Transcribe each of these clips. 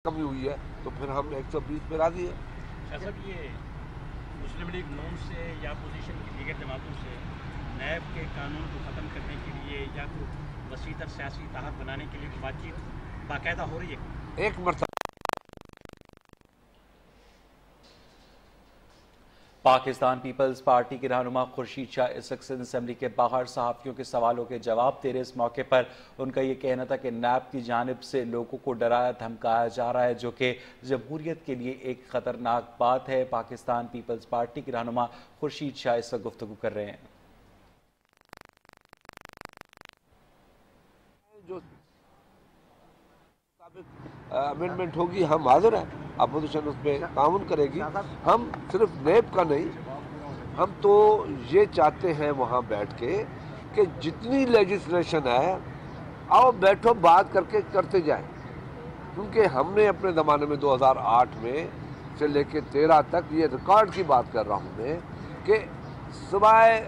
कमी हुई है तो फिर हम 120 पे राजी है। शाह साहब, ये मुस्लिम लीग नून से या अपोजिशन की दीगर जमातों से नैब के कानून को ख़त्म करने के लिए या तो वसीतर सियासी इत्तेहाद बनाने के लिए बातचीत बाकायदा हो रही है? एक मरतबा पाकिस्तान पीपल्स पार्टी के रहनुमा खुर्शीद शाह इस वक्त सिंध असेंबली के बाहर सहाफ़ियों के सवालों के जवाब दे रहे। इस मौके पर उनका ये कहना था कि नैब की जानिब से लोगों को डराया धमकाया जा रहा है, जो कि जमहूरियत के लिए एक ख़तरनाक बात है। पाकिस्तान पीपल्स पार्टी के रहनुमा खुर्शीद शाह इस वक्त गुफ्तगू कर रहे हैं। जो अमेंडमेंट होगी हम हाजिर हैं, अपोजिशन उस पर ताउन करेगी। हम सिर्फ नैब का नहीं, हम तो ये चाहते हैं वहाँ बैठ के कि जितनी लेजिस्लेशन है आओ बैठो बात करके करते जाएं, क्योंकि हमने अपने ज़माने में 2008 में से लेके 13 तक ये रिकॉर्ड की बात कर रहा हूँ मैं कि सिवाय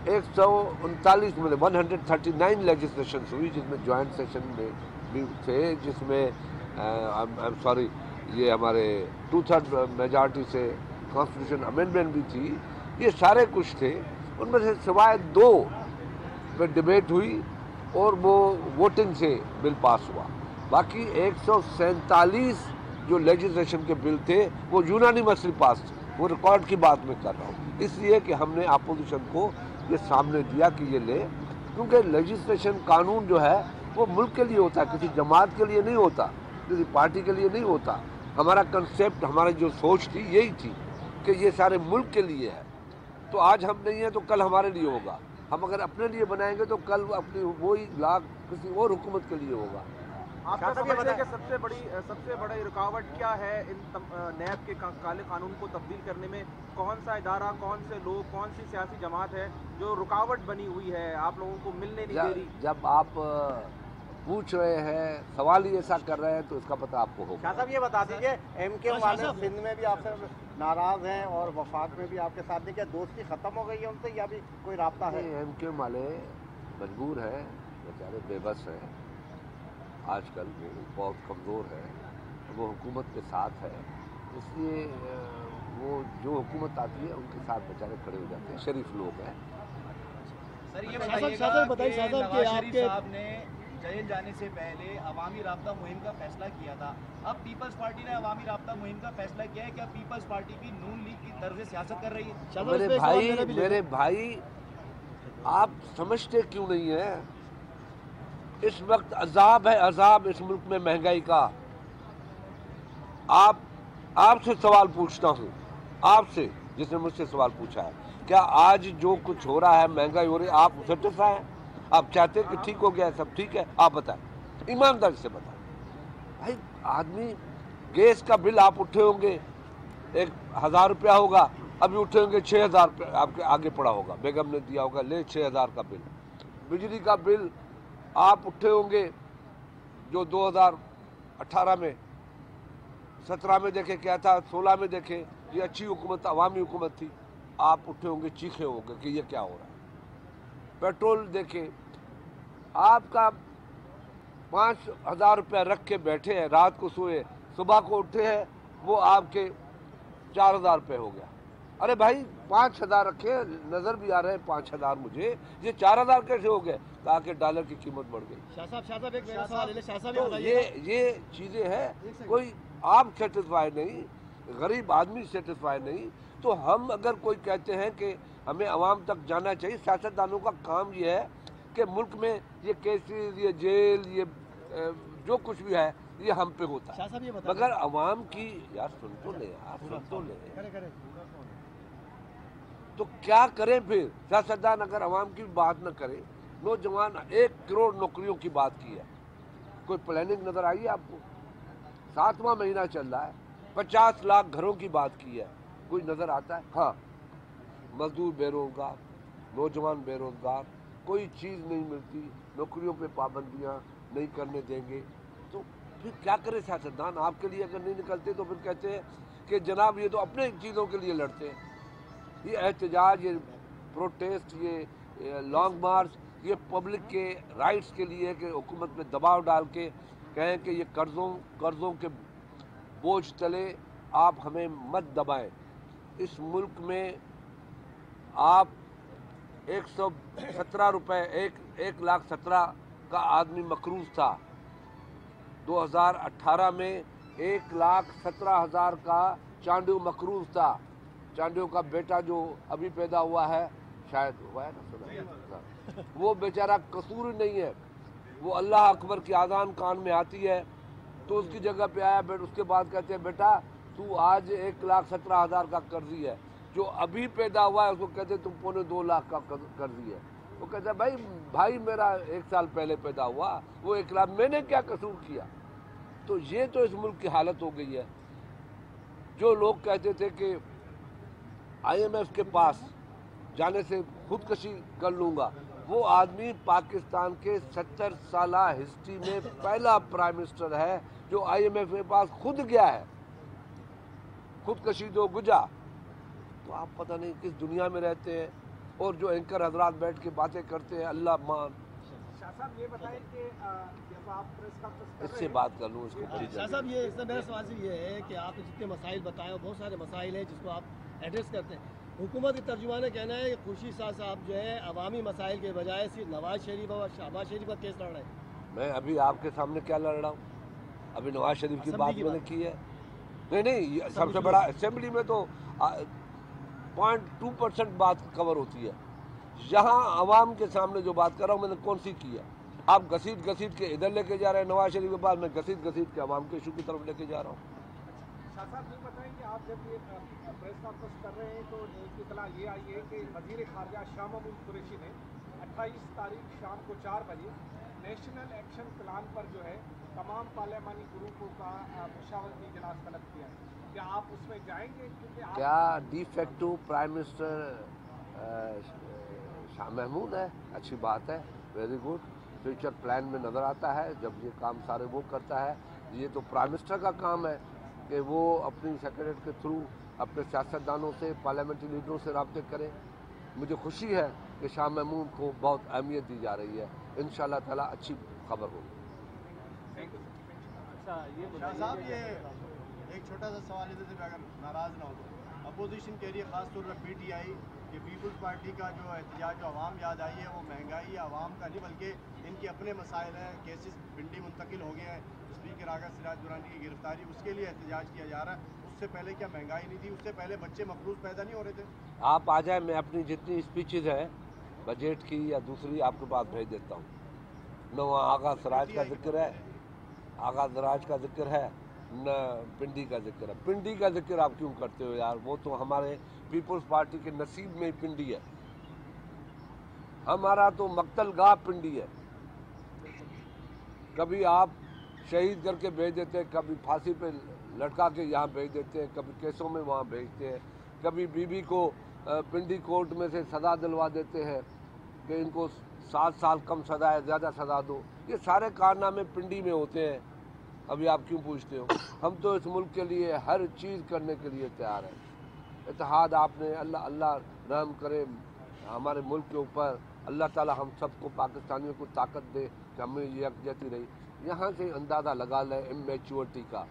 139 में 139 लेजिस्लेशन हुई, जिसमें जॉइंट सेशन में भी थे, जिसमें सॉरी ये हमारे 2/3 मेजॉरिटी से कॉन्स्टिट्यूशन अमेंडमेंट भी थी, ये सारे कुछ थे। उनमें से सिवाय 2 पे डिबेट हुई और वो वोटिंग से बिल पास हुआ। बाकी 147 जो लेजिस्लेशन के बिल थे वो यूनानिमसली पास थे। वो रिकॉर्ड की बात मैं कर रहा हूँ, इसलिए कि हमने अपोजिशन को ये सामने दिया कि ये ले, क्योंकि लेजिस्लेशन कानून जो है वो मुल्क के लिए होता है, किसी जमात के लिए नहीं होता, किसी पार्टी के लिए नहीं होता। हमारा कंसेप्ट, हमारी जो सोच थी यही थी कि ये सारे मुल्क के लिए है। तो आज हम नहीं है तो कल हमारे लिए होगा। हम अगर अपने लिए बनाएंगे तो कल अपनी वही लाख किसी और हुकूमत के लिए होगा। आपका समझने कि सबसे बड़ी रुकावट क्या है इन नैब के काले कानून को तब्दील करने में? कौन सा इदारा, कौन से लोग, कौन सी सियासी जमात है जो रुकावट बनी हुई है, आप लोगों को मिलने नहीं दे रही? जब आप पूछ रहे हैं, सवाल ही ऐसा कर रहे हैं, तो इसका पता आपको होगा। शाह साहब ये बता दीजिए, एमके वाले सिंध में भी आपसे नाराज हैं और वफाक में भी आपके साथ नहीं, क्या दोस्ती खत्म हो गई है उनसे या भी कोई राब्ता है? एमके वाले मजबूर हैं, बेचारे बेबस हैं, आजकल वो बहुत कमज़ोर है, वो हुकूमत के साथ है, इसलिए वो जो हुकूमत आती है उनके साथ बेचारे खड़े हो जाते हैं, शरीफ लोग हैं। सर ये बताइए कि आपके साहब ने जेल जाने से पहले अवामी राब्ता मुहिम का फैसला किया था, अब पीपल्स पार्टी ने अवामी राब्ता मुहिम का फैसला किया है, क्या पीपल्स पार्टी भी नून लीग की तर्ज सियासत कर रही है? मेरे भाई आप समझते क्यों नहीं है? इस वक्त अजाब है, अजाब इस मुल्क में महंगाई का। आपसे सवाल पूछता हूँ, आपसे जिसने मुझसे सवाल पूछा है, क्या आज जो कुछ हो रहा है, महंगाई हो रही है, आप सेटिस्फाई हैं? आप चाहते हैं कि ठीक हो गया, सब ठीक है? आप बताएं, ईमानदारी से बताएं। भाई आदमी, गैस का बिल आप उठे होंगे 1000 रुपया होगा, अभी उठे होंगे 6000 रुपया, आपके आगे पड़ा होगा, बेगम ने दिया होगा, ले 6000 का बिल। बिजली का बिल आप उठे होंगे जो 2018 में, 17 में देखे क्या था, 16 में देखे, ये अच्छी हुकूमत, अवामी हुकूमत थी, आप उठे होंगे, चीखे होंगे कि ये क्या हो रहा है। पेट्रोल देखे, आपका 5000 रुपया रख के बैठे हैं, रात को सोए, सुबह को उठे हैं, वो आपके 4000 रुपये हो गया। अरे भाई 5000 रखे, नजर भी आ रहे हैं 5000 मुझे, ये 4000 कैसे हो गए? कहा कि डॉलर की कीमत बढ़ गई। शाह साहब एक मेरा सवाल है, शाह साहब तो ये चीजें हैं, कोई आप सेटिस्फाई नहीं, गरीब आदमी सेटिस्फाई नहीं। तो हम अगर कोई कहते हैं कि हमें आवाम तक जाना चाहिए, सियासतदानों का काम ये है कि मुल्क में ये केसेस, ये जेल, ये जो कुछ भी है ये हम पे होता है, मगर आवाम की, यार सुन तो ले, यार सुन तो ले, तो क्या करें फिर? सियासतदान अगर आवाम की बात न करे, नौजवान 1 करोड़ नौकरियों की बात की है, कोई प्लानिंग नजर आई है आपको? 7वां महीना चल रहा है, 50 लाख घरों की बात की है, कोई नजर आता है? हाँ, मजदूर बेरोजगार, नौजवान बेरोजगार, कोई चीज़ नहीं मिलती, नौकरियों पे पाबंदियां नहीं करने देंगे, तो फिर क्या करे सियासतदान? आपके लिए अगर नहीं निकलते तो फिर कहते हैं कि जनाब ये तो अपने चीज़ों के लिए लड़ते हैं। ये एहतजाज, ये प्रोटेस्ट, ये लॉन्ग मार्च, ये पब्लिक के राइट्स के लिए कि हुकूमत पे दबाव डाल के कहें कि ये कर्ज़ों के बोझ तले आप हमें मत दबाएं। इस मुल्क में आप 117 रुपए 1,17,000 का आदमी मकरूज था। 2018 में 1,17,000 का चांडू मकरूज था। चांडू का बेटा जो अभी पैदा हुआ है, शायद हुआ है ना, सुना, वो बेचारा कसूर नहीं है। वो अल्लाह अकबर की आज़ान कान में आती है तो उसकी जगह पे आया, उसके बाद कहते हैं बेटा तू आज 1,17,000 का कर्जी है। जो अभी पैदा हुआ है उसको कहते तुम 2.25 लाख का कर्जी है। वो कहता है भाई मेरा 1 साल पहले पैदा हुआ, वो 1 लाख, मैंने क्या कसूर किया। तो ये तो इस मुल्क की हालत हो गई है। जो लोग कहते थे कि IMF के पास जाने से खुदकशी कर लूँगा, वो आदमी पाकिस्तान के 70 साला हिस्ट्री में पहला प्राइम मिनिस्टर है जो IMF के पास खुद गया है, खुदकशी दो गुजा। तो आप पता नहीं किस दुनिया में रहते हैं। और जो एंकर हजरात बैठ के बातें करते हैं अल्लाह मान। शाह साहब ये बताएं कि जब आप प्रेस कॉन्फ्रेंस इससे बात कर लूँ इसको प्लीज। शाह साहब ये इसमें मेरा सवाल ये है कि आपने जितने मसाइल बताए और बहुत सारे मसाइल हैं जिसको आप एड्रेस करते हैं, हुकूमत के तर्जुमान का कहना है कि खुर्शीद शाह साहब जो है अवामी मसाइल के बजाय सिर्फ नवाज शरीफ और शहबाज शरीफ का केस लड़ रहे हैं। मैं अभी आपके सामने क्या लड़ रहा हूँ? अभी नवाज शरीफ की बात मैंने की है। नहीं, सबसे बड़ा असेंबली में तो 0.2% बात कवर होती है। यहाँ अवाम के सामने जो बात कर रहा हूँ मैंने कौन सी की है? आप घसीट के इधर लेके जा रहे हैं नवाज शरीफ के पास, मैं घसीट के अवाम के इशू की तरफ लेके जा रहा हूँ। शाह साहब ये बताएं कि आप जब ये प्रेस कॉन्फ्रेंस कर रहे हैं तो एक इतला ये आई है कि वज़ीर ख़ारजा शाह महमूद कुरैशी ने 28 तारीख शाम को 4 बजे नेशनल एक्शन प्लान पर जो है तमाम पार्लियामानी ग्रुपों का मुशावरती इजलास तलब किया है। क्या आप उसमें जाएंगे? क्योंकि क्या de facto prime minister Shah Mahmood है? अच्छी बात है, वेरी गुड। फ्यूचर प्लान में नज़र आता है जब ये काम सारे वो करता है। ये तो प्राइम मिनिस्टर का काम है कि वो अपनी सेक्रेटरी के थ्रू अपने सियासतदानों से, पार्लियामेंट्री लीडरों से रब्ते करें। मुझे खुशी है कि शाह महमूद को बहुत अहमियत दी जा रही है। इंशाअल्लाह ताला अच्छी खबर होगी। शाह साहब ये एक छोटा सा सवाल इधर से अगर नाराज़ ना हो तो अपोजिशन के लिए ख़ासतौर पर PTI कि पीपल्स पार्टी का जो एहतजाज जो आवाम याद आई है वो महंगाई आवाम का नहीं बल्कि इनके अपने मसाइल हैं। केसेस पिंडी मुंतकिल हो गए हैं, स्पीकर आगा सिराज दुरानी की गिरफ्तारी, उसके लिए एहतजाज किया जा रहा है। उससे पहले क्या महंगाई नहीं थी? उससे पहले बच्चे मफरूज पैदा नहीं हो रहे थे? आप आ जाए, मैं अपनी जितनी स्पीचेज हैं बजट की या दूसरी आपके पास भेज देता हूँ। न वहाँ आगा सिराज का जिक्र है, आगा सिराज का जिक्र है, न पिंडी का जिक्र है। पिंडी का जिक्र आप क्यों करते हो यार? वो तो हमारे पीपल्स पार्टी के नसीब में ही पिंडी है। हमारा तो मक्तलगाह पिंडी है। कभी आप शहीद करके भेज देते हैं, कभी फांसी पे लटका के यहाँ भेज देते हैं, कभी केसों में वहाँ भेजते हैं, कभी बीबी को पिंडी कोर्ट में से सज़ा दिलवा देते हैं कि इनको 7 साल कम सज़ा है, ज़्यादा सज़ा दो। ये सारे कारनामे पिंडी में होते हैं। अभी आप क्यों पूछते हो? हम तो इस मुल्क के लिए हर चीज़ करने के लिए तैयार हैं। इत्तेहाद आपने, अल्लाह रहम करे हमारे मुल्क के ऊपर। अल्लाह ताला हम सबको पाकिस्तानियों को ताकत दे कि हमें ये यकजहती रही। यहाँ से अंदाज़ा लगा लें इमेच्योरिटी का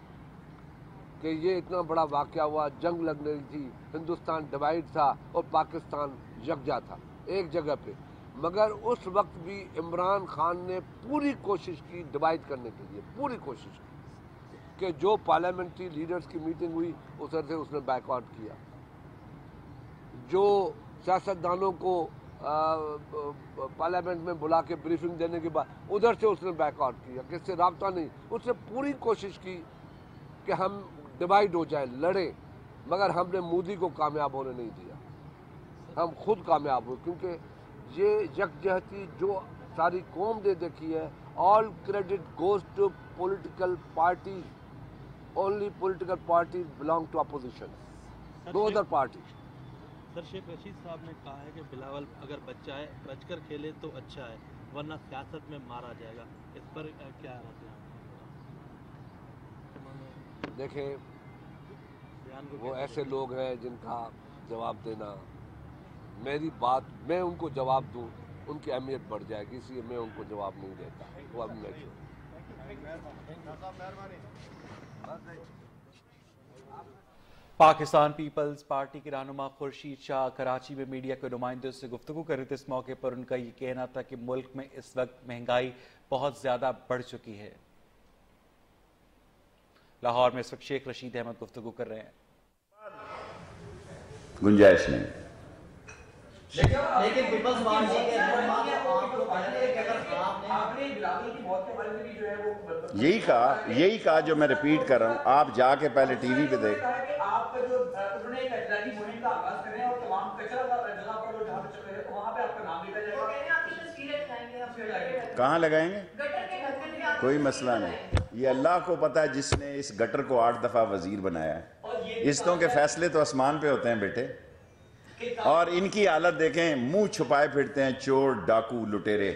कि ये इतना बड़ा वाक़या हुआ, जंग लग रही थी, हिंदुस्तान डिवाइड था और पाकिस्तान यकजा था एक जगह पे। मगर उस वक्त भी इमरान खान ने पूरी कोशिश की डिवाइड करने के लिए, पूरी कोशिश की कि जो पार्लियामेंट्री लीडर्स की मीटिंग हुई उधर से उसने बैकआउट किया। जो सियासतदानों को पार्लियामेंट में बुला के ब्रीफिंग देने के बाद उधर से उसने बैकआउट किया, किससे रब्ता नहीं। उसने पूरी कोशिश की कि हम डिवाइड हो जाए, लड़े, मगर हमने मोदी को कामयाब होने नहीं दिया। हम खुद कामयाब हुए क्योंकि ये यकजहती जो सारी कौम दे देखी है, all credit goes to political party, only political party belong to opposition, no other party. Sir, Sheikh Rashid साहब ने कहा है कि बिलावल अगर बचकर खेले तो अच्छा है, वरना सियासत में मारा जाएगा। इस पर क्या रहते हैं? देखें, वो ऐसे लोग हैं जिनका जवाब देना, मेरी बात मैं उनको जवाब दूं उनकी अहमियत बढ़ जाएगी, इसलिए मैं उनको जवाब नहीं देता। वो अब मैं पाकिस्तान पीपल्स पार्टी के रहनुमा खुर्शीद शाह कराची में मीडिया के नुमाइंदों से गुफ्तगू कर रहे थे। इस मौके पर उनका ये कहना था कि मुल्क में इस वक्त महंगाई बहुत ज्यादा बढ़ चुकी है। लाहौर में इस वक्त शेख रशीद अहमद गुफ्तगू कर रहे हैं। गुंजाइश नहीं, लेकिन पीपल्स पार्टी के यही कहा जो मैं रिपीट कर रहा हूँ। आप जाके पहले टीवी पे देख, कहाँ लगाएंगे, कोई मसला नहीं। ये अल्लाह को पता है जिसने इस गटर को 8 दफा वजीर बनाया है। रिश्तों के फैसले तो आसमान पे होते हैं बेटे। और इनकी हालत देखें, मुंह छुपाए फिरते हैं, चोर डाकू लुटेरे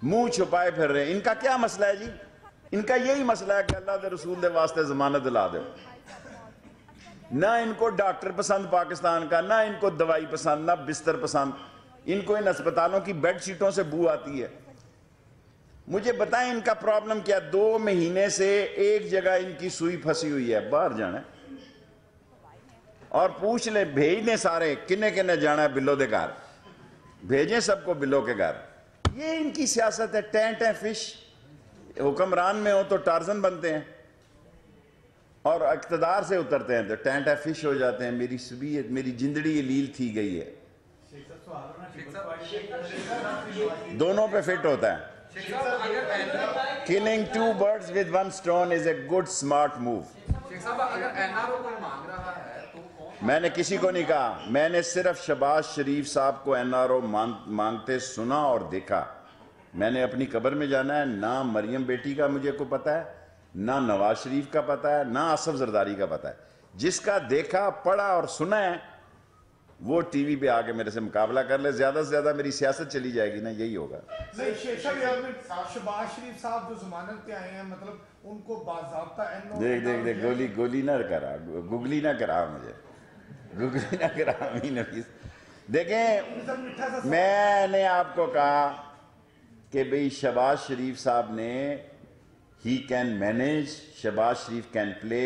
मुंह छुपाए फिर रहे हैं। इनका क्या मसला है जी? इनका यही मसला है कि अल्लाह के रसूल के वास्ते जमानत दिला दो। ना इनको डॉक्टर पसंद पाकिस्तान का, ना इनको दवाई पसंद, ना बिस्तर पसंद। इनको इन अस्पतालों की बेड शीटों से बू आती है। मुझे बताएं इनका प्रॉब्लम क्या? 2 महीने से एक जगह इनकी सुई फंसी हुई है, बाहर जाना है और पूछ ले, भेज दें सारे किन्ने किन्ने जाना है बिल्लो के घर, भेजें सबको बिल्लो के घर। ये इनकी सियासत है। टेंट है फिश, हुक्मरान में हो तो टार्जन बनते हैं और इक़्तिदार से उतरते हैं तो टेंट है फिश हो जाते हैं। मेरी सुबीयत, मेरी जिंदड़ी लील थी गई है। दोनों पे फिट होता है। Killing 2 birds with 1 stone is a good smart move। मैंने किसी को नहीं कहा, मैंने सिर्फ शहबाज शरीफ साहब को NRO मांगते सुना और देखा। मैंने अपनी कब्र में जाना है। ना मरियम बेटी का मुझे को पता है, ना नवाज शरीफ का पता है, ना आसफ जरदारी का पता है। जिसका देखा, पढ़ा और सुना है वो टीवी पे आके मेरे से मुकाबला कर ले। ज्यादा से ज्यादा मेरी सियासत चली जाएगी ना, यही होगा। नहीं, शहबाज शरीफ साहब जो जमानत पे आए हैं, मतलब उनको बाज़ाब्ता देख गोली ना करा, गुगली ना करा, मुझे गुगली ना करा। देखें, मैंने आपको कहा कि भाई शहबाज शरीफ साहब ने he can manage, Shahbaz Sharif can play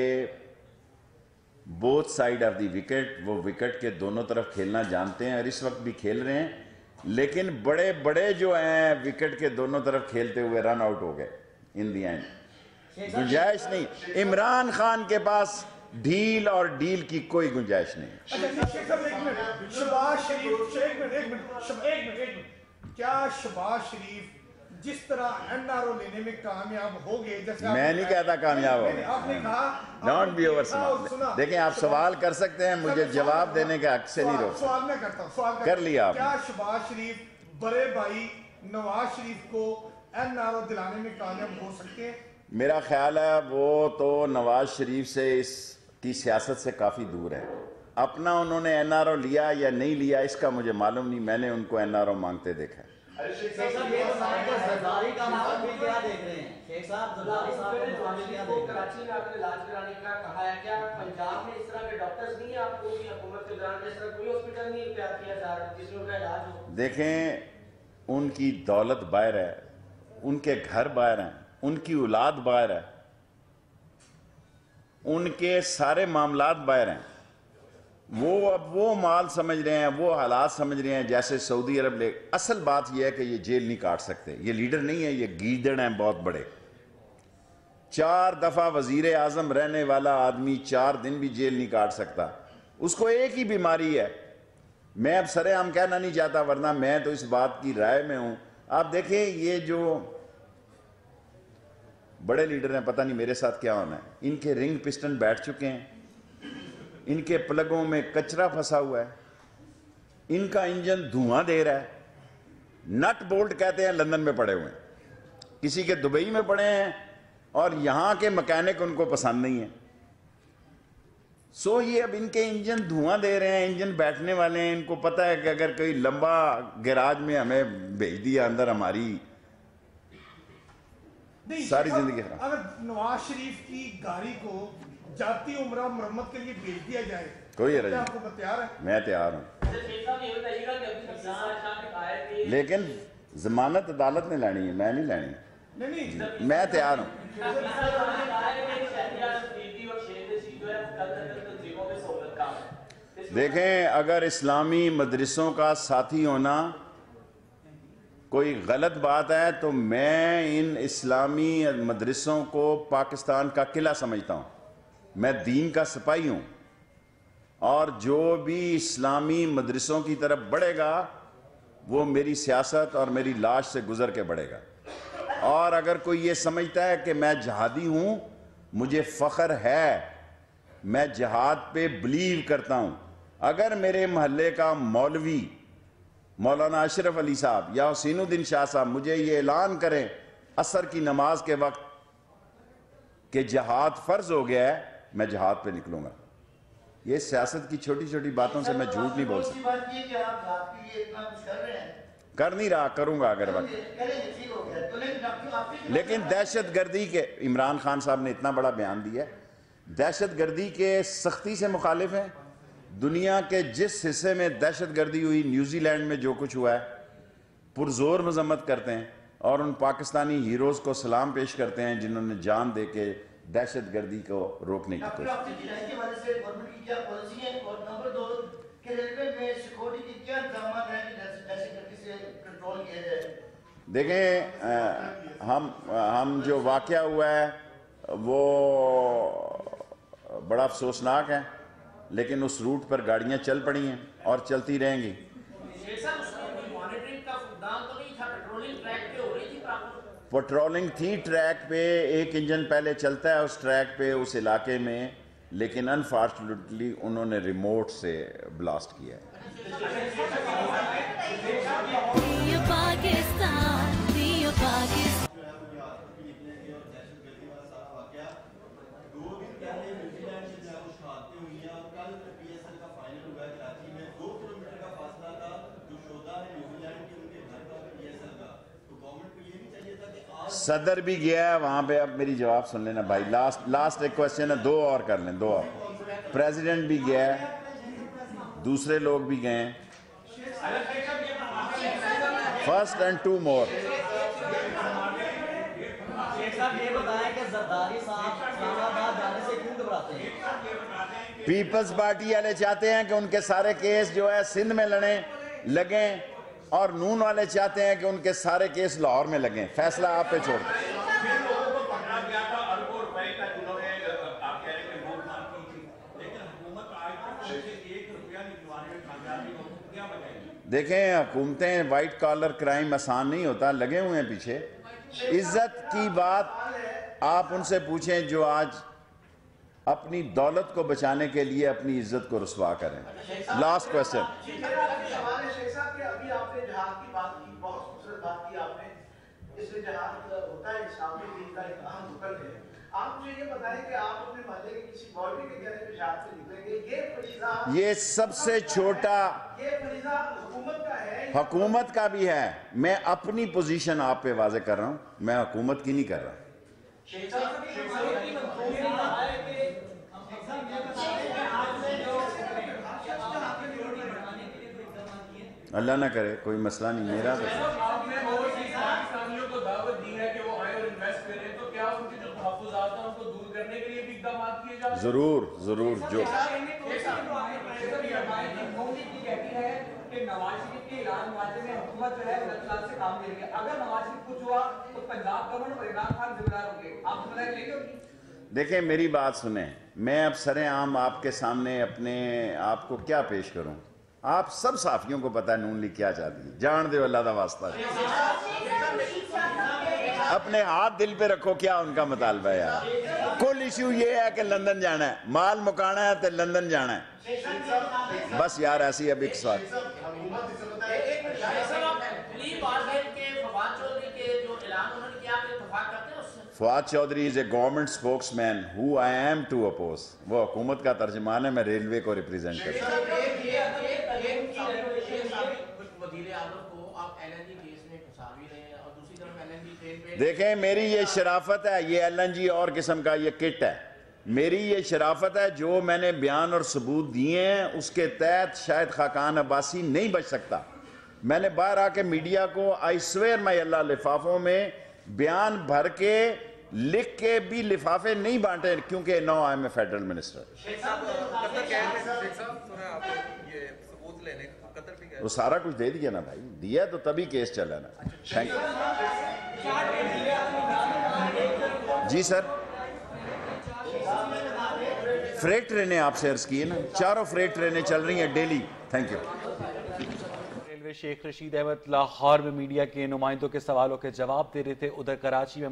both side of the wicket. वो विकेट के दोनों तरफ खेलना जानते हैं और इस वक्त भी खेल रहे हैं। लेकिन बड़े बड़े जो हैं विकेट के दोनों तरफ खेलते हुए रन आउट हो गए इन दी एंड। गुंजाइश नहीं, इमरान खान के पास ढील और डील की कोई गुंजाइश नहीं। शहबाज शरीफ, क्या शहबाज शरीफ जिस तरह NRO लेने में कामयाब हो गए, जैसे मैं नहीं कहता कामयाब हो, आपने कहा डोंट बी ओवर स्मार्ट। देखें, आप सवाल कर सकते हैं, मुझे जवाब देने के हक से नहीं रोक। सवाल मैं करता हूं, सवाल कर लिया। क्या शहबाज शरीफ बड़े भाई नवाज शरीफ को NRO दिलाने में कामयाब हो सकते हैं? मेरा ख्याल है वो तो नवाज शरीफ से इसकी सियासत से काफी दूर है। अपना उन्होंने NRO लिया या नहीं लिया इसका मुझे मालूम नहीं। मैंने उनको NRO मांगते देखा है। देखें, उनकी दौलत बाहर है, उनके घर बाहर हैं, उनकी औलाद बाहर है, उनके सारे मामलात बाहर हैं। वो अब वो माल समझ रहे हैं, वो हालात समझ रहे हैं जैसे सऊदी अरब ले। असल बात यह है कि ये जेल नहीं काट सकते। ये लीडर नहीं है, ये गीदड़ हैं बहुत बड़े। 4 दफा वजीर आजम रहने वाला आदमी 4 दिन भी जेल नहीं काट सकता। उसको एक ही बीमारी है। मैं अब सरेआम कहना नहीं चाहता, वरना मैं तो इस बात की राय में हूं। आप देखें, ये जो बड़े लीडर हैं, पता नहीं मेरे साथ क्या होना है। इनके रिंग पिस्टन बैठ चुके हैं, इनके प्लगों में कचरा फंसा हुआ है, इनका इंजन धुआं दे रहा है। नट बोल्ट कहते हैं लंदन में पड़े हुए हैं, किसी के दुबई में पड़े हैं और यहां के मैकेनिक उनको पसंद नहीं है। सो ये अब इनके इंजन धुआं दे रहे हैं, इंजन बैठने वाले हैं। इनको पता है कि अगर कोई लंबा गैराज में हमें भेज दिया अंदर, हमारी सारी जिंदगी। अगर नवाज शरीफ की गाड़ी को जाती उम्रा मरम्मत के लिए भेज दिया जाए, कोई हर्ज आपको तैयार है? मैं तैयार हूं, लेकिन जमानत अदालत ने लेनी है, मैं नहीं लेनी। नहीं, मैं तैयार हूं। دیکھیں اگر اسلامی مدرسوں کا ساتھی ہونا کوئی غلط بات ہے تو میں ان اسلامی مدرسوں کو پاکستان کا قلعہ سمجھتا ہوں. میں دین کا سپاہی ہوں اور جو بھی اسلامی مدرسوں کی طرف بڑھے گا وہ میری سیاست اور میری لاش سے گزر کے بڑھے گا. اور اگر کوئی یہ سمجھتا ہے کہ میں جہادی ہوں, مجھے فخر ہے, میں جہاد پہ بلیو کرتا ہوں. اگر میرے محلے کا مولوی مولانا اشرف علی صاحب یا حسین الدین شاہ صاحب مجھے یہ اعلان کریں عصر کی نماز کے وقت کہ جہاد فرض ہو گیا ہے, میں جہاد پہ نکلوں گا. یہ سیاست کی چھوٹی چھوٹی باتوں سے میں جھوٹ نہیں بول سکتا. کر نہیں رہا, کروں گا اگر وقت. لیکن دہشت گردی کے عمران خان صاحب نے اتنا بڑا بیان دیا ہے, دہشت گردی کے سختی سے مخالف ہیں. دنیا کے جس حصے میں دہشت گردی ہوئی, نیوزی لینڈ میں جو کچھ ہوا ہے, پرزور مذمت کرتے ہیں اور ان پاکستانی ہیروز کو سلام پیش کرتے ہیں جنہوں نے جان دے کے دہشت گردی کو روکنے کی کوشش. دیکھیں ہم جو واقعہ ہوا ہے وہ بڑا افسوسناک ہے, لیکن اس روٹ پر گاڑیاں چل پڑی ہیں اور چلتی رہیں گی. پٹرولنگ تھی ٹریک پہ, ایک انجن پہلے چلتا ہے اس ٹریک پہ اس علاقے میں, لیکن انفارچونیٹلی انہوں نے ریموٹ سے بلاسٹ کیا ہے. صدر بھی گیا ہے وہاں پہ. اب میری جواب سن لینا بھائی, لاسٹ ایک کوشچن ہے, 2 اور کر لیں, 2 اور. پریزیڈنٹ بھی گیا ہے, دوسرے لوگ بھی گئے ہیں, first and 2 more. Peoples Party والے چاہتے ہیں کہ ان کے سارے کیس جو ہے سندھ میں لگیں, اور نون والے چاہتے ہیں کہ ان کے سارے کیس لاہور میں لگیں. فیصلہ آپ پہ چھوڑ دیں. دیکھیں حکومتیں, وائٹ کالر کرائم آسان نہیں ہوتا, لگے ہوئے ہیں پیچھے. عزت کی بات آپ ان سے پوچھیں جو آج اپنی دولت کو بچانے کے لیے اپنی عزت کو رسوا کریں. Last question. یہ سب سے چھوٹا حکومت کا بھی ہے. میں اپنی پوزیشن آپ پہ واضح کر رہا ہوں, میں حکومت کی نہیں کر رہا. اللہ نہ کرے, کوئی مسئلہ نہیں میرا. ضرور ضرور. جو دیکھیں میری بات سنیں, میں اب سر عام آپ کے سامنے اپنے آپ کو کیا پیش کروں. آپ سب صحافیوں کو پتہ ہے نون لیگ کیا چاہتی ہے, جان دے اللہ دا واسطہ. اپنے ہاتھ دل پہ رکھو, کیا ان کا مطالبہ ہے یار. کل ایشو یہ ہے کہ لندن جانا ہے, مال مکانا ہے تو لندن جانا ہے. بس یار ایسی اب ایک سوال. Fawad Chaudhry is a government spokesman who I am to oppose. وہ حکومت کا ترجمان ہے, میں ریلوے کو ریپریزنٹ کرتا ہوں. دیکھیں میری یہ شرافت ہے, یہ ایل این جی اور قسم کا یہ کٹ ہے, میری یہ شرافت ہے. جو میں نے بیان اور ثبوت دیے ہیں اس کے تحت شاید خاقان عباسی نہیں بچ سکتا. میں نے باہر آ کے میڈیا کو آئی سویئر مائی اللہ لفافوں میں بیان بھر کے لکھ کے بھی لفافے نہیں بانٹے, کیونکہ no I am a federal minister. वो सारा कुछ दे दिया ना भाई, दिया तो तभी केस चला ना। Thank you ji sir. Freight ट्रेनें आपसे अर्ज की है ना, 4 फ्रेट ट्रेनें चल रही हैं daily. Thank you. Railway Sheikh Rashid Ahmad Lahore में मीडिया के नुमाइंदों के सवालों के जवाब दे रहे थे। उधर कराची में